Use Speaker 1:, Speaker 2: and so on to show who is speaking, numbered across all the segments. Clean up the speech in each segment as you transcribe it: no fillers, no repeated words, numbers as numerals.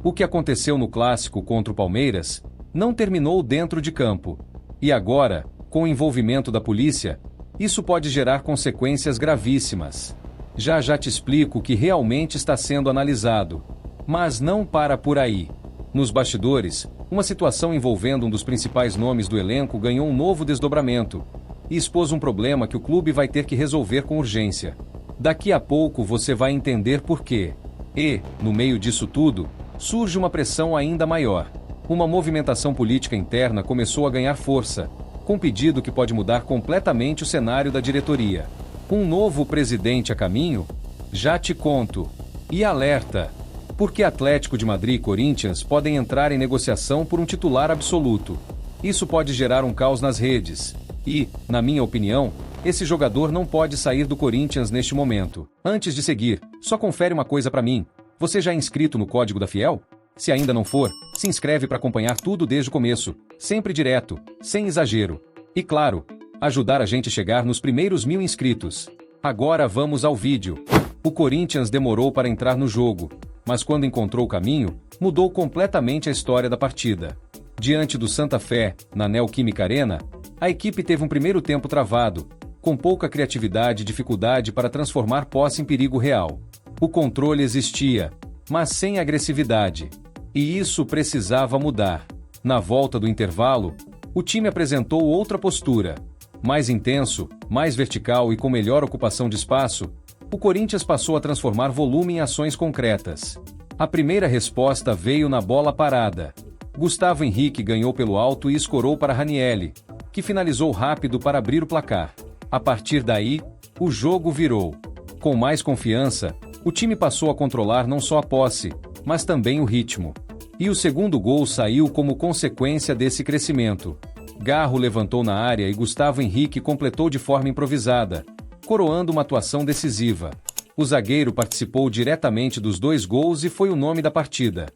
Speaker 1: O que aconteceu no clássico contra o Palmeiras não terminou dentro de campo. E agora, com o envolvimento da polícia, isso pode gerar consequências gravíssimas. Já já te explico o que realmente está sendo analisado. Mas não para por aí. Nos bastidores, uma situação envolvendo um dos principais nomes do elenco ganhou um novo desdobramento e expôs um problema que o clube vai ter que resolver com urgência. Daqui a pouco você vai entender por quê. E, no meio disso tudo, surge uma pressão ainda maior. Uma movimentação política interna começou a ganhar força, com pedido que pode mudar completamente o cenário da diretoria. Um novo presidente a caminho? Já te conto. E alerta! Porque Atlético de Madrid e Corinthians podem entrar em negociação por um titular absoluto. Isso pode gerar um caos nas redes. E, na minha opinião, esse jogador não pode sair do Corinthians neste momento. Antes de seguir, só confere uma coisa pra mim. Você já é inscrito no Código da Fiel? Se ainda não for, se inscreve para acompanhar tudo desde o começo, sempre direto, sem exagero. E claro, ajudar a gente a chegar nos primeiros 1000 inscritos. Agora vamos ao vídeo. O Corinthians demorou para entrar no jogo, mas quando encontrou o caminho, mudou completamente a história da partida. Diante do Santa Fé, na Neoquímica Arena, a equipe teve um primeiro tempo travado, com pouca criatividade e dificuldade para transformar posse em perigo real. O controle existia, mas sem agressividade. E isso precisava mudar. Na volta do intervalo, o time apresentou outra postura. Mais intenso, mais vertical e com melhor ocupação de espaço, o Corinthians passou a transformar volume em ações concretas. A primeira resposta veio na bola parada. Gustavo Henrique ganhou pelo alto e escorou para Ranieri, que finalizou rápido para abrir o placar. A partir daí, o jogo virou. Com mais confiança, o time passou a controlar não só a posse, mas também o ritmo. E o segundo gol saiu como consequência desse crescimento. Garro levantou na área e Gustavo Henrique completou de forma improvisada, coroando uma atuação decisiva. O zagueiro participou diretamente dos 2 gols e foi o nome da partida.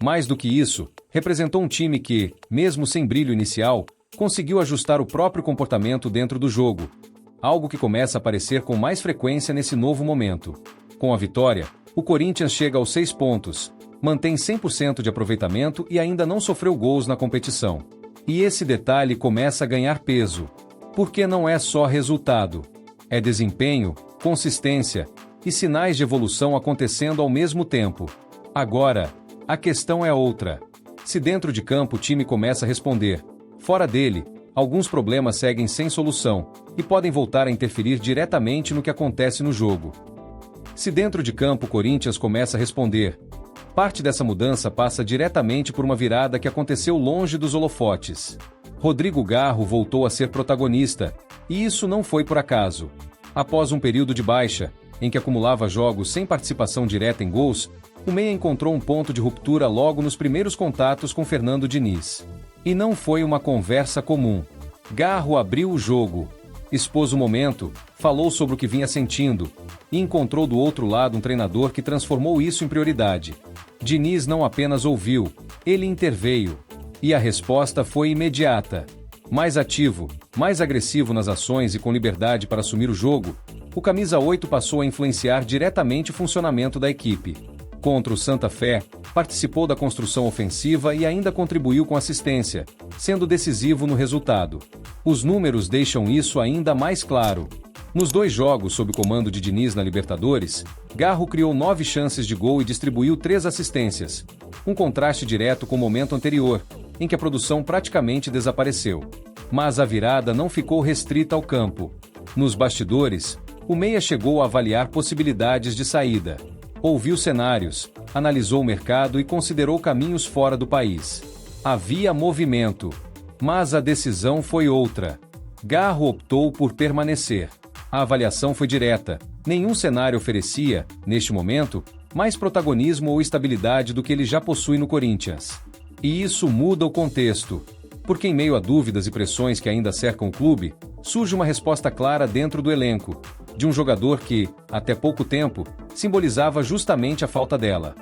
Speaker 1: Mais do que isso, representou um time que, mesmo sem brilho inicial, conseguiu ajustar o próprio comportamento dentro do jogo, algo que começa a aparecer com mais frequência nesse novo momento. Com a vitória, o Corinthians chega aos 6 pontos, mantém 100% de aproveitamento e ainda não sofreu gols na competição. E esse detalhe começa a ganhar peso, porque não é só resultado. É desempenho, consistência e sinais de evolução acontecendo ao mesmo tempo. Agora, a questão é outra. Se dentro de campo o time começa a responder, fora dele, alguns problemas seguem sem solução e podem voltar a interferir diretamente no que acontece no jogo. Se dentro de campo o Corinthians começa a responder, parte dessa mudança passa diretamente por uma virada que aconteceu longe dos holofotes. Rodrigo Garro voltou a ser protagonista, e isso não foi por acaso. Após um período de baixa, em que acumulava jogos sem participação direta em gols, o meia encontrou um ponto de ruptura logo nos primeiros contatos com Fernando Diniz. E não foi uma conversa comum. Garro abriu o jogo, expôs o momento, falou sobre o que vinha sentindo, e encontrou do outro lado um treinador que transformou isso em prioridade. Diniz não apenas ouviu, ele interveio. E a resposta foi imediata. Mais ativo, mais agressivo nas ações e com liberdade para assumir o jogo, o camisa 8 passou a influenciar diretamente o funcionamento da equipe. Contra o Santa Fé, participou da construção ofensiva e ainda contribuiu com assistência, sendo decisivo no resultado. Os números deixam isso ainda mais claro. Nos 2 jogos sob o comando de Diniz na Libertadores, Garro criou 9 chances de gol e distribuiu 3 assistências. Um contraste direto com o momento anterior, em que a produção praticamente desapareceu. Mas a virada não ficou restrita ao campo. Nos bastidores, o meia chegou a avaliar possibilidades de saída. Ouviu cenários, analisou o mercado e considerou caminhos fora do país. Havia movimento, mas a decisão foi outra. Garro optou por permanecer. A avaliação foi direta. Nenhum cenário oferecia, neste momento, mais protagonismo ou estabilidade do que ele já possui no Corinthians. E isso muda o contexto, porque em meio a dúvidas e pressões que ainda cercam o clube, surge uma resposta clara dentro do elenco, de um jogador que, até pouco tempo, simbolizava justamente a falta dela.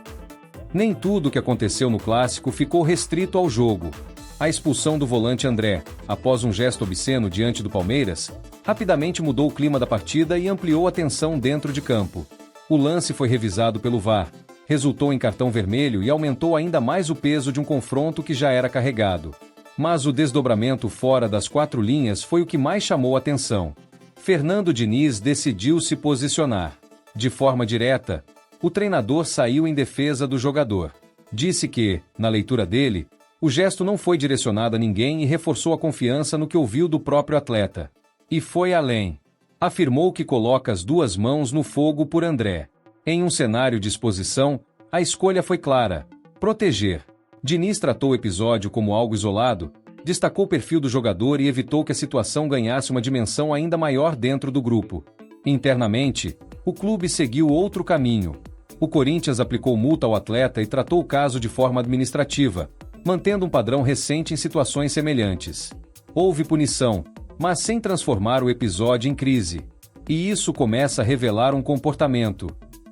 Speaker 1: Nem tudo o que aconteceu no clássico ficou restrito ao jogo. A expulsão do volante André, após um gesto obsceno diante do Palmeiras, rapidamente mudou o clima da partida e ampliou a tensão dentro de campo. O lance foi revisado pelo VAR, resultou em cartão vermelho e aumentou ainda mais o peso de um confronto que já era carregado. Mas o desdobramento fora das 4 linhas foi o que mais chamou a atenção. Fernando Diniz decidiu se posicionar. De forma direta, o treinador saiu em defesa do jogador. Disse que, na leitura dele, o gesto não foi direcionado a ninguém e reforçou a confiança no que ouviu do próprio atleta. E foi além. Afirmou que coloca as 2 mãos no fogo por André. Em um cenário de exposição, a escolha foi clara: proteger. Diniz tratou o episódio como algo isolado, destacou o perfil do jogador e evitou que a situação ganhasse uma dimensão ainda maior dentro do grupo. Internamente, o clube seguiu outro caminho. O Corinthians aplicou multa ao atleta e tratou o caso de forma administrativa, mantendo um padrão recente em situações semelhantes. Houve punição, mas sem transformar o episódio em crise. E isso começa a revelar um comportamento.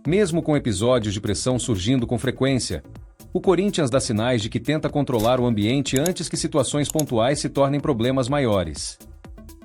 Speaker 1: Mesmo com episódios de pressão surgindo com frequência, o Corinthians dá sinais de que tenta controlar o ambiente antes que situações pontuais se tornem problemas maiores.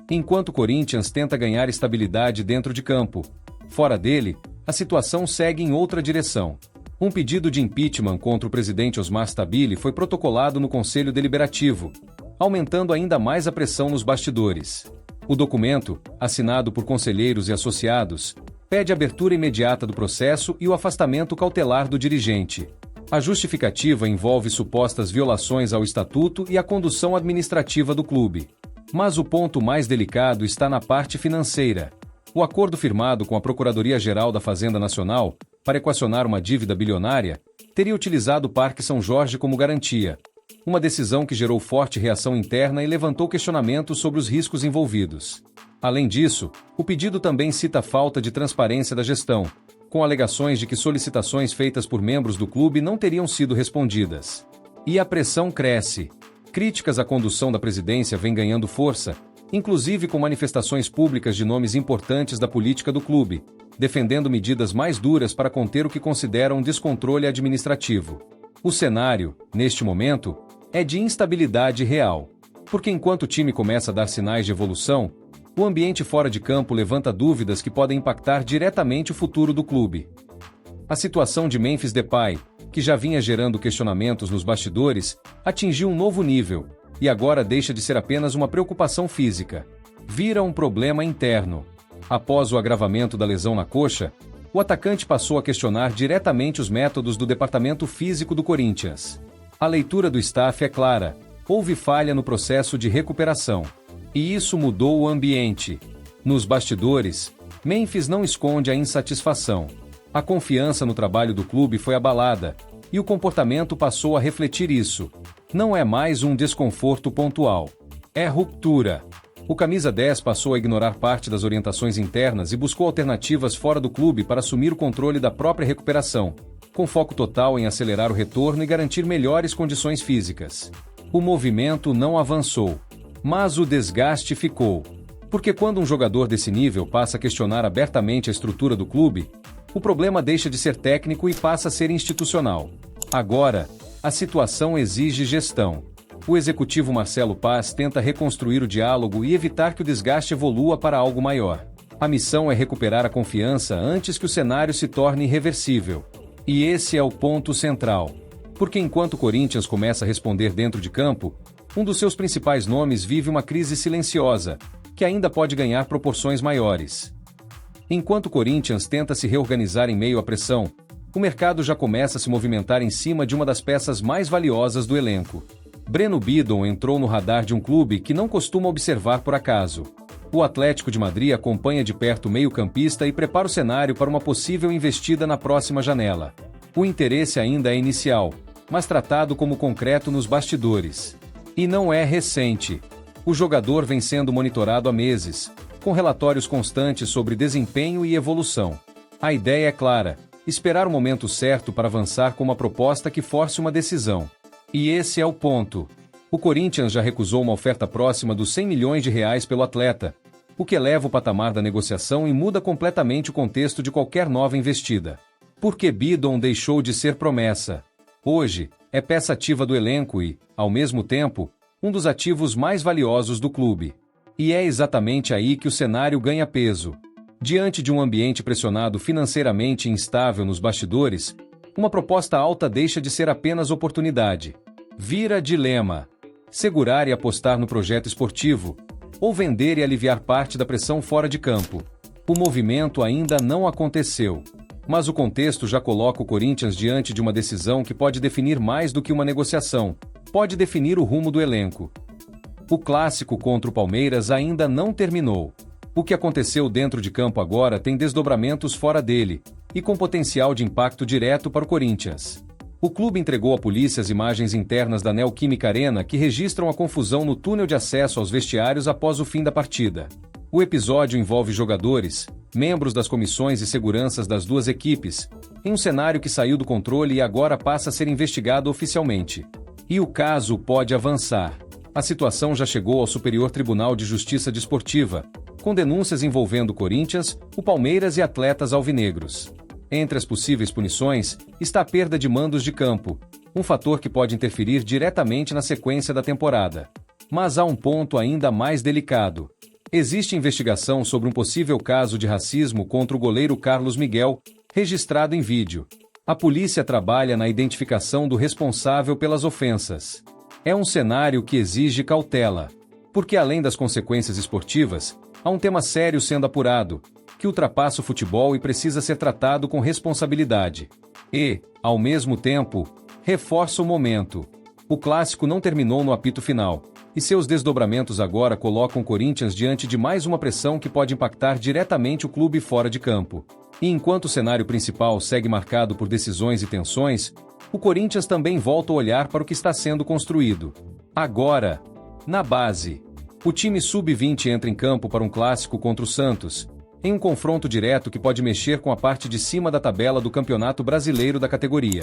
Speaker 1: Enquanto o Corinthians tenta ganhar estabilidade dentro de campo, fora dele, a situação segue em outra direção. Um pedido de impeachment contra o presidente Osmar Stabile foi protocolado no Conselho Deliberativo, aumentando ainda mais a pressão nos bastidores. O documento, assinado por conselheiros e associados, pede a abertura imediata do processo e o afastamento cautelar do dirigente. A justificativa envolve supostas violações ao estatuto e à condução administrativa do clube. Mas o ponto mais delicado está na parte financeira. O acordo firmado com a Procuradoria-Geral da Fazenda Nacional, para equacionar uma dívida bilionária, teria utilizado o Parque São Jorge como garantia. Uma decisão que gerou forte reação interna e levantou questionamentos sobre os riscos envolvidos. Além disso, o pedido também cita a falta de transparência da gestão, com alegações de que solicitações feitas por membros do clube não teriam sido respondidas. E a pressão cresce. Críticas à condução da presidência vêm ganhando força, inclusive com manifestações públicas de nomes importantes da política do clube, defendendo medidas mais duras para conter o que consideram descontrole administrativo. O cenário, neste momento, é de instabilidade real, porque enquanto o time começa a dar sinais de evolução, o ambiente fora de campo levanta dúvidas que podem impactar diretamente o futuro do clube. A situação de Memphis Depay, que já vinha gerando questionamentos nos bastidores, atingiu um novo nível, e agora deixa de ser apenas uma preocupação física. Vira um problema interno. Após o agravamento da lesão na coxa, o atacante passou a questionar diretamente os métodos do departamento físico do Corinthians. A leitura do staff é clara: houve falha no processo de recuperação. E isso mudou o ambiente. Nos bastidores, Memphis não esconde a insatisfação. A confiança no trabalho do clube foi abalada, e o comportamento passou a refletir isso. Não é mais um desconforto pontual. É ruptura. O camisa 10 passou a ignorar parte das orientações internas e buscou alternativas fora do clube para assumir o controle da própria recuperação, com foco total em acelerar o retorno e garantir melhores condições físicas. O movimento não avançou, mas o desgaste ficou. Porque quando um jogador desse nível passa a questionar abertamente a estrutura do clube, o problema deixa de ser técnico e passa a ser institucional. Agora, a situação exige gestão. O executivo Marcelo Paz tenta reconstruir o diálogo e evitar que o desgaste evolua para algo maior. A missão é recuperar a confiança antes que o cenário se torne irreversível. E esse é o ponto central. Porque enquanto o Corinthians começa a responder dentro de campo, um dos seus principais nomes vive uma crise silenciosa, que ainda pode ganhar proporções maiores. Enquanto o Corinthians tenta se reorganizar em meio à pressão, o mercado já começa a se movimentar em cima de uma das peças mais valiosas do elenco. Breno Bidon entrou no radar de um clube que não costuma observar por acaso. O Atlético de Madrid acompanha de perto o meio-campista e prepara o cenário para uma possível investida na próxima janela. O interesse ainda é inicial, mas tratado como concreto nos bastidores. E não é recente. O jogador vem sendo monitorado há meses, com relatórios constantes sobre desempenho e evolução. A ideia é clara: esperar o momento certo para avançar com uma proposta que force uma decisão. E esse é o ponto. O Corinthians já recusou uma oferta próxima dos 100 milhões de reais pelo atleta, o que eleva o patamar da negociação e muda completamente o contexto de qualquer nova investida. Porque Bidon deixou de ser promessa. Hoje, é peça ativa do elenco e, ao mesmo tempo, um dos ativos mais valiosos do clube. E é exatamente aí que o cenário ganha peso. Diante de um ambiente pressionado financeiramente e instável nos bastidores, Uma proposta alta deixa de ser apenas oportunidade. Vira dilema. Segurar e apostar no projeto esportivo, ou vender e aliviar parte da pressão fora de campo. O movimento ainda não aconteceu, mas o contexto já coloca o Corinthians diante de uma decisão que pode definir mais do que uma negociação, pode definir o rumo do elenco. O clássico contra o Palmeiras ainda não terminou. O que aconteceu dentro de campo agora tem desdobramentos fora dele, e com potencial de impacto direto para o Corinthians. O clube entregou à polícia as imagens internas da Neoquímica Arena que registram a confusão no túnel de acesso aos vestiários após o fim da partida. O episódio envolve jogadores, membros das comissões e seguranças das duas equipes, em um cenário que saiu do controle e agora passa a ser investigado oficialmente. E o caso pode avançar. A situação já chegou ao Superior Tribunal de Justiça Desportiva, com denúncias envolvendo o Corinthians, o Palmeiras e atletas alvinegros. Entre as possíveis punições está a perda de mandos de campo, um fator que pode interferir diretamente na sequência da temporada. Mas há um ponto ainda mais delicado. Existe investigação sobre um possível caso de racismo contra o goleiro Carlos Miguel, registrado em vídeo. A polícia trabalha na identificação do responsável pelas ofensas. É um cenário que exige cautela, porque além das consequências esportivas, há um tema sério sendo apurado, que ultrapassa o futebol e precisa ser tratado com responsabilidade. E, ao mesmo tempo, reforça o momento. O clássico não terminou no apito final, e seus desdobramentos agora colocam o Corinthians diante de mais uma pressão que pode impactar diretamente o clube fora de campo. E enquanto o cenário principal segue marcado por decisões e tensões, o Corinthians também volta a olhar para o que está sendo construído. Agora, na base, o time sub-20 entra em campo para um clássico contra o Santos, em um confronto direto que pode mexer com a parte de cima da tabela do Campeonato Brasileiro da categoria.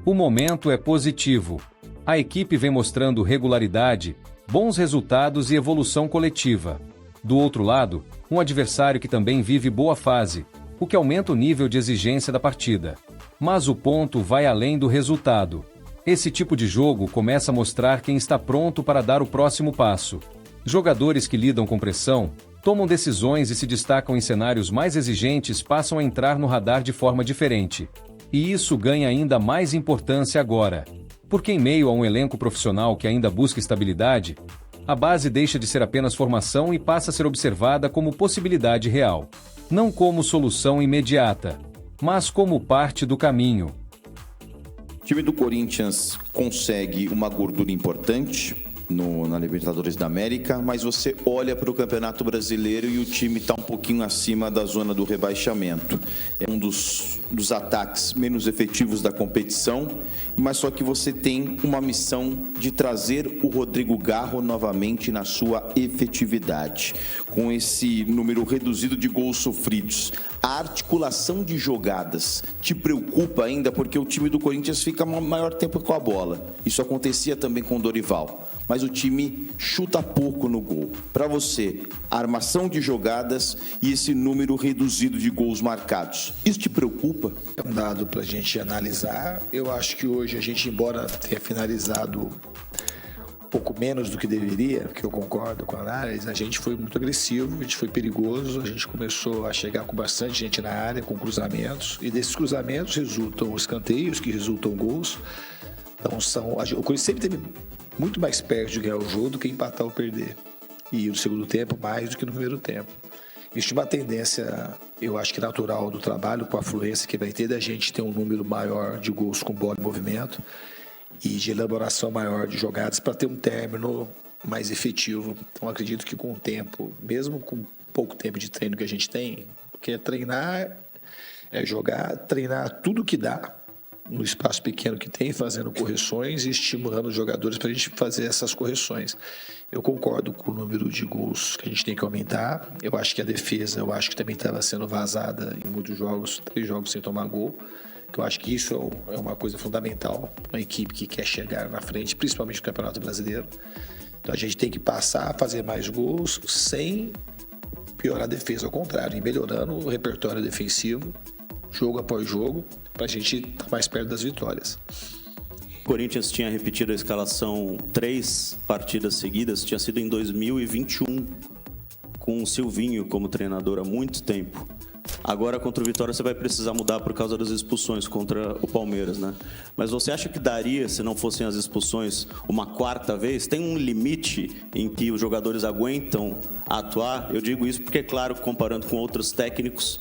Speaker 1: O momento é positivo. A equipe vem mostrando regularidade, bons resultados e evolução coletiva. Do outro lado, um adversário que também vive boa fase, o que aumenta o nível de exigência da partida. Mas o ponto vai além do resultado. Esse tipo de jogo começa a mostrar quem está pronto para dar o próximo passo. Jogadores que lidam com pressão, tomam decisões e se destacam em cenários mais exigentes passam a entrar no radar de forma diferente. E isso ganha ainda mais importância agora. Porque em meio a um elenco profissional que ainda busca estabilidade, a base deixa de ser apenas formação e passa a ser observada como possibilidade real. Não como solução imediata, mas como parte do caminho.
Speaker 2: O time do Corinthians consegue uma gordura importante na Libertadores da América, mas você olha para o Campeonato Brasileiro e o time está um pouquinho acima da zona do rebaixamento. É um dos ataques menos efetivos da competição, mas só que você tem uma missão de trazer o Rodrigo Garro novamente na sua efetividade. Com esse número reduzido de gols sofridos, a articulação de jogadas te preocupa ainda porque o time do Corinthians fica maior tempo com a bola. Isso acontecia também com o Dorival. Mas o time chuta pouco no gol. Para você, a armação de jogadas e esse número reduzido de gols marcados, isso te preocupa?
Speaker 3: É um dado para a gente analisar. Eu acho que hoje a gente, embora tenha finalizado um pouco menos do que deveria, porque eu concordo com a análise, a gente foi muito agressivo, a gente foi perigoso, a gente começou a chegar com bastante gente na área, com cruzamentos, e desses cruzamentos resultam escanteios, que resultam gols. Então, o Corinthians sempre teve muito mais perto de ganhar o jogo do que empatar ou perder. E no segundo tempo, mais do que no primeiro tempo. Existe uma tendência, eu acho que natural do trabalho, com a fluência que vai ter, da gente ter um número maior de gols com bola em movimento e de elaboração maior de jogadas para ter um término mais efetivo. Então, acredito que com o tempo, mesmo com pouco tempo de treino que a gente tem, porque treinar é jogar, treinar tudo que dá, no espaço pequeno que tem, fazendo correções e estimulando os jogadores para a gente fazer essas correções. Eu concordo com o número de gols que a gente tem que aumentar. Eu acho que a defesa, que também estava sendo vazada em muitos jogos, 3 jogos sem tomar gol. Eu acho que isso é uma coisa fundamental para uma equipe que quer chegar na frente, principalmente no Campeonato Brasileiro. Então a gente tem que passar a fazer mais gols sem piorar a defesa, ao contrário, e melhorando o repertório defensivo, jogo após jogo, para a gente estar mais perto das vitórias.
Speaker 4: O Corinthians tinha repetido a escalação 3 partidas seguidas, tinha sido em 2021, com o Silvinho como treinador há muito tempo. Agora, contra o Vitória, você vai precisar mudar por causa das expulsões contra o Palmeiras, né? Mas você acha que daria, se não fossem as expulsões, uma quarta vez? Tem um limite em que os jogadores aguentam atuar? Eu digo isso porque, é claro, comparando com outros técnicos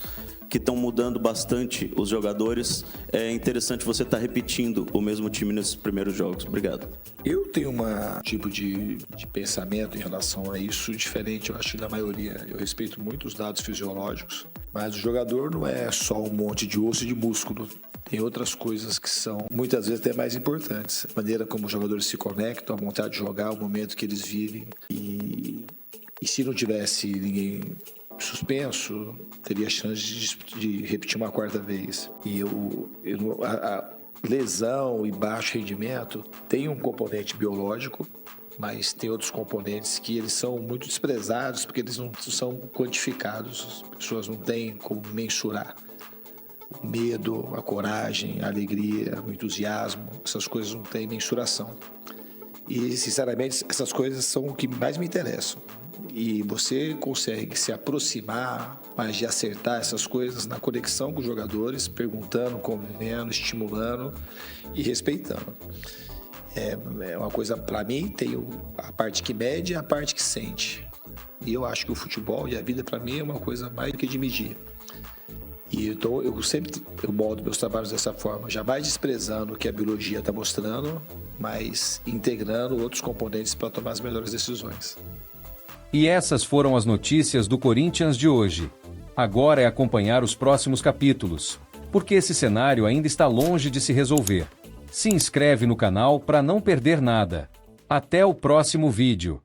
Speaker 4: que estão mudando bastante os jogadores, é interessante você estar repetindo o mesmo time nesses primeiros jogos. Obrigado.
Speaker 3: Eu tenho um tipo de pensamento em relação a isso diferente, eu acho, da maioria. Eu respeito muito os dados fisiológicos, mas o jogador não é só um monte de osso e de músculo. Tem outras coisas que são, muitas vezes, até mais importantes. A maneira como os jogadores se conectam, a vontade de jogar, o momento que eles vivem. E se não tivesse ninguém suspenso, teria chance de repetir uma quarta vez. E a lesão e baixo rendimento tem um componente biológico, mas tem outros componentes que eles são muito desprezados porque eles não são quantificados, as pessoas não têm como mensurar. O medo, a coragem, a alegria, o entusiasmo, essas coisas não têm mensuração. E, sinceramente, essas coisas são o que mais me interessam. E você consegue se aproximar, mas de acertar essas coisas na conexão com os jogadores, perguntando, convivendo, estimulando e respeitando. É uma coisa, para mim, tem a parte que mede e a parte que sente. E eu acho que o futebol e a vida, para mim, é uma coisa mais do que de medir. E então, eu sempre moldo meus trabalhos dessa forma, jamais desprezando o que a biologia está mostrando, mas integrando outros componentes para tomar as melhores decisões.
Speaker 1: E essas foram as notícias do Corinthians de hoje. Agora é acompanhar os próximos capítulos, porque esse cenário ainda está longe de se resolver. Se inscreve no canal para não perder nada. Até o próximo vídeo.